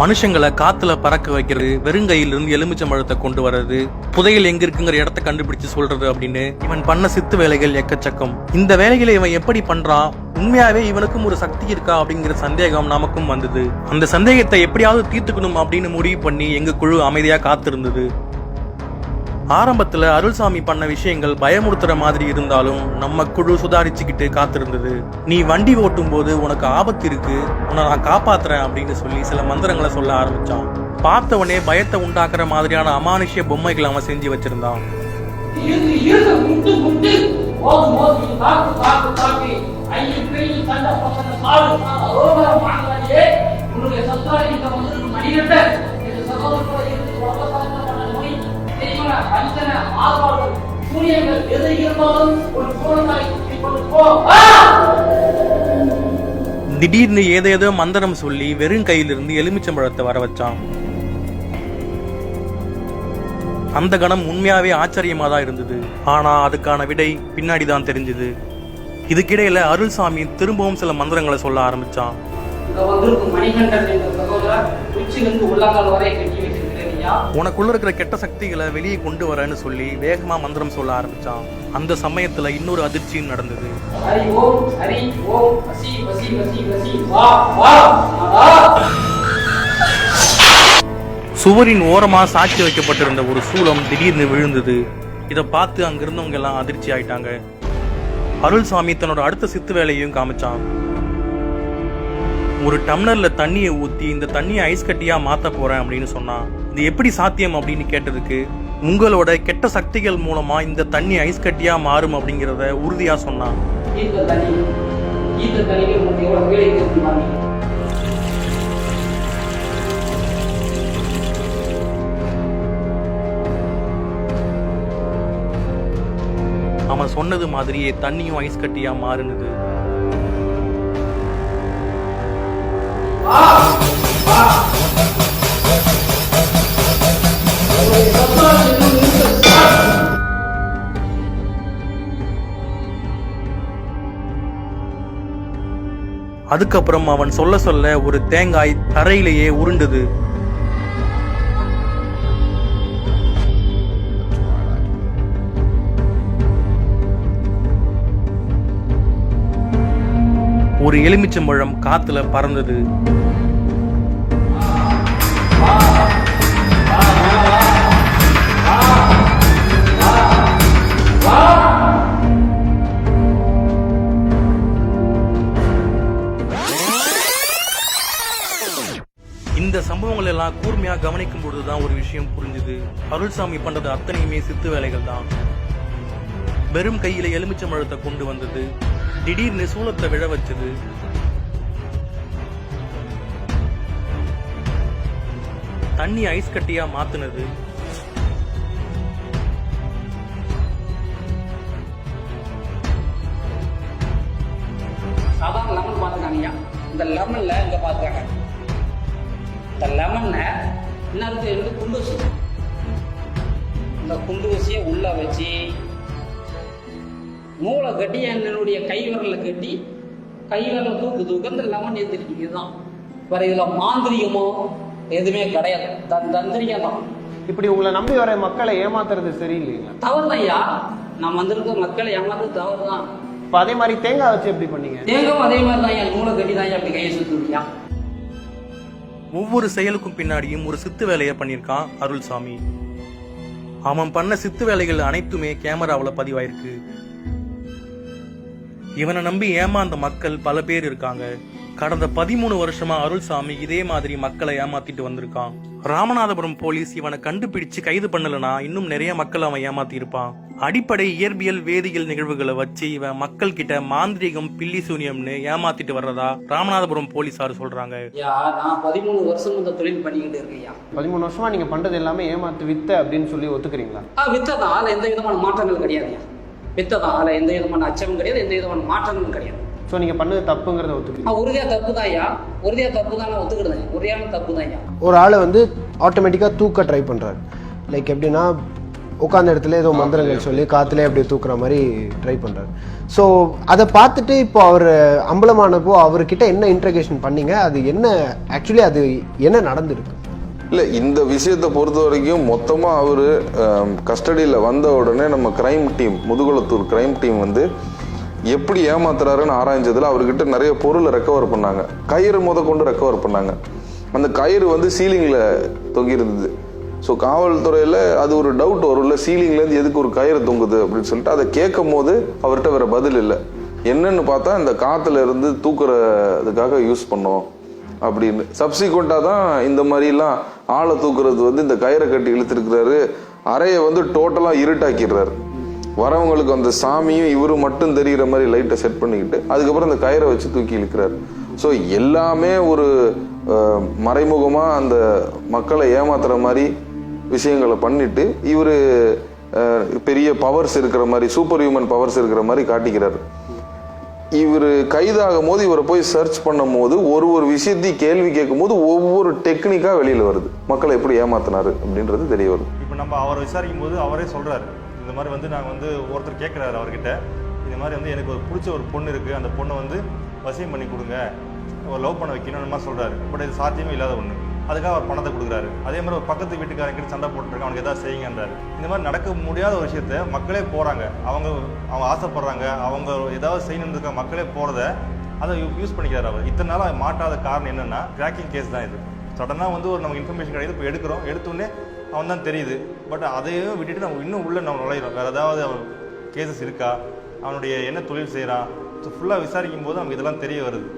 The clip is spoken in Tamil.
மனுஷங்களை காத்துல பறக்க வைக்கிறது, வெறுங்கையிலிருந்து எலுமிச்சம்பழத்தை கொண்டு வர்றது, புதையல் எங்க இருக்குங்கிற இடத்த கண்டுபிடிச்சு சொல்றது அப்படின்னு இவன் பண்ண சித்து வேலைகள் எக்கச்சக்கம். இந்த வேலைகளை இவன் எப்படி பண்றான், உண்மையாவே இவனுக்கும் ஒரு சக்தி இருக்கா அப்படிங்கிற சந்தேகம் நமக்கும் வந்தது. அந்த சந்தேகத்தை எப்படியாவது தீர்த்துக்கணும் அப்படின்னு முடிவு பண்ணி எங்க குழு அமைதியா காத்திருந்தது. ஆரம்பத்துல அருள்சாமி பண்ண விஷயங்கள் பயமுறுத்துற மாதிரி இருந்தாலும் நம்ம குழு சுதாரிச்சுக்கிட்டு காத்திருந்தது. நீ வண்டி ஓட்டும் போது உனக்கு ஆபத்து இருக்கு, உன்னை நான் காப்பாத்துறேன் அப்படின்னு சொல்லி சில மந்திரங்களை சொல்ல ஆரம்பிச்சான். பார்த்தவனே பயத்தை உண்டாக்குற மாதிரியான அமானுஷ்ய பொம்மைகளை அவன் செஞ்சு வச்சிருந்தான். திடீர்னு ஏதேதோ மந்திரம் சொல்லி வெறும் கையிலிருந்து எலுமிச்சம்பழத்தை வர வச்சான். அந்த கணம் உண்மையாவே ஆச்சரியமா தான் இருந்தது. ஆனா அதுக்கான விடை பின்னாடிதான் தெரிஞ்சது. இதுக்கிடையில அருள்சாமி திரும்பவும் சில மந்திரங்களை சொல்ல ஆரம்பிச்சான். உனக்குள்ள இருக்கிற கெட்ட சக்திகளை வெளியே கொண்டு வரேன்னு சொல்லி வேகமா மந்திரம் சொல்ல ஆரம்பிச்சான். அந்த சமயத்துல இன்னொரு அதிர்ச்சியும் நடந்தது. சுவரின் ஓரமா சாட்சி வைக்கப்பட்டிருந்த ஒரு சூலம் திடீர்னு விழுந்தது. இதை பார்த்து அங்கிருந்தவங்க எல்லாம் அதிர்ச்சி ஆயிட்டாங்க. அருள்சாமி தன்னோட அடுத்த சித்து வேலையும் காமிச்சான். ஒரு டம்ளர்ல தண்ணியை ஊத்தி இந்த தண்ணியை ஐஸ் கட்டியா மாத்த போறேன் அப்படின்னு சொன்னான். இது எப்படி சாத்தியம் அப்படின்னு கேட்டதுக்கு, உங்களோட கெட்ட சக்திகள் மூலமா இந்த தண்ணி ஐஸ் கட்டியா மாறும் அப்படிங்கறத உறுதியா சொன்னான். அவன் சொன்னது மாதிரியே தண்ணியும் ஐஸ் கட்டியா மாறுனது. அதுக்கப்புறம் அவன் சொல்ல சொல்ல ஒரு தேங்காய் தரையிலேயே உருண்டது. ஒரு எலுமிச்சம்பழம் காத்துல பறந்தது. இந்த சம்பவங்கள் எல்லாம் கூர்மையா கவனிக்கும் பொழுதுதான் ஒரு விஷயம் புரிஞ்சுது. அருள்சாமி பண்றது அத்தனையுமே சித்து வேலைகள் தான். வெறும் கையில எலுமிச்சம்பழத்தை கொண்டு வந்தது, திடீர்னு சூலத்தை விழ வச்சது, தண்ணி ஐஸ் கட்டியா மாத்துனது, சாதாரண லெமன் பார்த்துக்காங்கய்யா. இந்த லெமன்ல இங்க பார்த்துக்காங்க, இந்த லெமன்ல இன்னொரு ரெண்டு குண்டு ஊசி, இந்த குண்டு ஊசியை உள்ள வச்சு நூலை கட்டி என்னுடைய கை விரல கட்டி கை விரல தூக்கு இந்த லெமன் ஏற்றிருக்கு. இதுதான் வேற இதுல மாந்திரிகமோ எதுவுமே கிடையாது, தந்திரிகம் தான். இப்படி உங்களை நம்பி வர மக்களை ஏமாத்துறது சரியில்லைங்களா? தவறுதான் ஐயா, நம்ம வந்திருக்க மக்களை ஏமாத்துறது தவறுதான். இப்போ அதே மாதிரி தேங்காய் வச்சு எப்படி பண்ணீங்க? தேங்காவும் அதே மாதிரி தான், என் நூலை கட்டி தான் அப்படி கையை சுத்துறியா. ஒவ்வொரு செயலுக்கும் பின்னாடியும் ஒரு சித்து வேலையை பண்ணியிருக்கான் அருள்சாமி. அவன் பண்ண சித்து வேலைகள் அனைத்துமே கேமராவில் பதிவாயிருக்கு. இவனை நம்பி ஏமாந்த மக்கள் பல பேர் இருக்காங்க. கடந்த 13 வருஷமா அருள்சாமி இதே மாதிரி மக்களை ஏமாத்திட்டு வந்திருக்கான். ராமநாதபுரம் போலீஸ் இவனை கண்டுபிடிச்சு கைது பண்ணலனா இன்னும் நிறைய மக்கள் அவன் ஏமாத்தி இருப்பான். அடிப்படை இயற்பியல் வேதியியல் நிகழ்வுகளை வச்சு இவன் மக்கள் கிட்ட மாந்திரிகம் பில்லி சூனியம்னு ஏமாத்திட்டு வர்றதா ராமநாதபுரம் போலீசார் சொல்றாங்க. நான் 13 வருஷம் இந்த தொழில் பண்ணிக்கிட்டு இருக்கேன். 13 வருஷமா நீங்க பண்றது எல்லாமே ஏமாத்து வித்த அப்படின்னு சொல்லி ஒத்துக்கிறீங்களா? வித்ததான், அதுல எந்த விதமான மாற்றங்கள் கிடையாது. வித்ததான், அதுல எந்த விதமான அச்சமும் கிடையாது, எந்த விதமான மாற்றங்களும் கிடையாது. ஸோ நீங்கள் பண்ணது தப்புங்கிறத ஒத்துக்கிறீங்க? உறுதியாக தப்பு தான் ஐயா, உறுதியாக தப்பு தான், நான் ஒத்துக்கிடுதேன். உறுதியான தப்பு தான் ஐயா. ஒரு ஆளை வந்து ஆட்டோமேட்டிக்காக தூக்க ட்ரை பண்ணுறாரு. லைக் எப்படின்னா உட்காந்த இடத்துல ஏதோ மந்திரங்கள் சொல்லி காற்றுலேயே அப்படியே தூக்குற மாதிரி ட்ரை பண்ணுறாரு. ஸோ அதை பார்த்துட்டு இப்போ அவர் அம்பலமானப்போ அவர்கிட்ட என்ன இன்ட்ரகேஷன் பண்ணீங்க, அது என்ன ஆக்சுவலி அது என்ன நடந்திருக்கு? இல்லை, இந்த விஷயத்தை பொறுத்த வரைக்கும் மொத்தமாக அவர் கஸ்டடியில் வந்த உடனே நம்ம crime team, Mudukulathur crime team வந்து எப்படி ஏமாத்துறாருன்னு ஆராய்ஞ்சதில் அவர்கிட்ட நிறைய பொருளை ரெக்கவர் பண்ணாங்க. கயிறு கொண்டு ரெக்கவர் பண்ணாங்க. அந்த கயிறு வந்து சீலிங்கில் தொங்கியிருந்தது. ஸோ காவல்துறையில் அது ஒரு டவுட் வரும்ல, சீலிங்லேருந்து எதுக்கு ஒரு கயிறு தொங்குது அப்படின்னு சொல்லிட்டு அதை கேட்கும் போது அவர்கிட்ட வேற பதில் இல்லை. என்னன்னு பார்த்தா இந்த காற்றுல இருந்து தூக்குறதுக்காக யூஸ் பண்ணோம் அப்படின்னு. சப்சிக்வெண்ட்டாக தான் இந்த மாதிரிலாம் ஆளை தூக்குறது வந்து இந்த கயிறை கட்டி இழுத்துருக்கிறாரு. அறையை வந்து டோட்டலாக இருட்டாக்கிடுறாரு. வரவங்களுக்கு அந்த சாமியும் இவரும் மட்டும் தெரிகிற மாதிரி லைட்டை செட் பண்ணிக்கிட்டு அதுக்கப்புறம் அந்த கயிறை வச்சு தூக்கி இழுக்கிறாரு. ஸோ எல்லாமே ஒரு மறைமுகமாக அந்த மக்களை ஏமாத்துற மாதிரி விஷயங்களை பண்ணிட்டு இவர் பெரிய பவர்ஸ் இருக்கிற மாதிரி, சூப்பர் ஹியூமன் பவர்ஸ் இருக்கிற மாதிரி காட்டிக்கிறாரு. இவர் கைதாகும் போது இவரை போய் சர்ச் பண்ணும் போது ஒரு விஷயத்தையும் கேள்வி கேட்கும் போது ஒவ்வொரு டெக்னிக்காக வெளியில் வருது, மக்களை எப்படி ஏமாத்தினாரு அப்படின்றது தெரிய வருது. இப்போ நம்ம அவரை விசாரிக்கும் போது அவரே சொல்கிறாரு, இந்த மாதிரி வந்து நாங்கள் வந்து ஒருத்தர் கேட்குறாரு அவர்கிட்ட, இந்த மாதிரி வந்து எனக்கு ஒரு பிடிச்ச ஒரு பொண்ணு இருக்குது, அந்த பொண்ணை வந்து வசியம் பண்ணி கொடுங்க, ஒரு லவ் பண்ண வைக்கணும்னு மாதிரி சொல்கிறாரு. பட் இது சாத்தியமே இல்லாத ஒன்று. அதுக்காக அவர் பணத்தை கொடுக்குறாரு. அதே மாதிரி ஒரு பக்கத்து வீட்டுக்காரங்கிட்ட சண்டை போட்டுருக்காங்க, அவனுக்கு எதாவது செய்யுங்கன்றாரு. இந்த மாதிரி நடக்க முடியாத ஒரு விஷயத்த மக்களே போகிறாங்க, அவங்க ஆசைப்படுறாங்க, அவங்க ஏதாவது செய்யணுன்றதுக்காக மக்களே போகிறத அதை யூஸ் பண்ணிக்கிறார் அவர். இத்தனை நாள் மாட்டாத காரணம் என்னென்னா கிராக்கிங் கேஸ் தான் இது. சடனாக வந்து ஒரு நமக்கு இன்ஃபர்மேஷன் கிடையாது, இப்போ எடுக்கிறோம், எடுத்தோடனே அவன் தான் தெரியுது. பட் அதையும் விட்டுட்டு நம்ம இன்னும் உள்ளே நம்ம நுழையிறோம். வேறு ஏதாவது அவன் கேசஸ் இருக்கா, அவனுடைய என்ன தொழில் செய்கிறான், ஸோ ஃபுல்லாக விசாரிக்கும் போது நமக்கு இதெல்லாம் தெரிய வருது.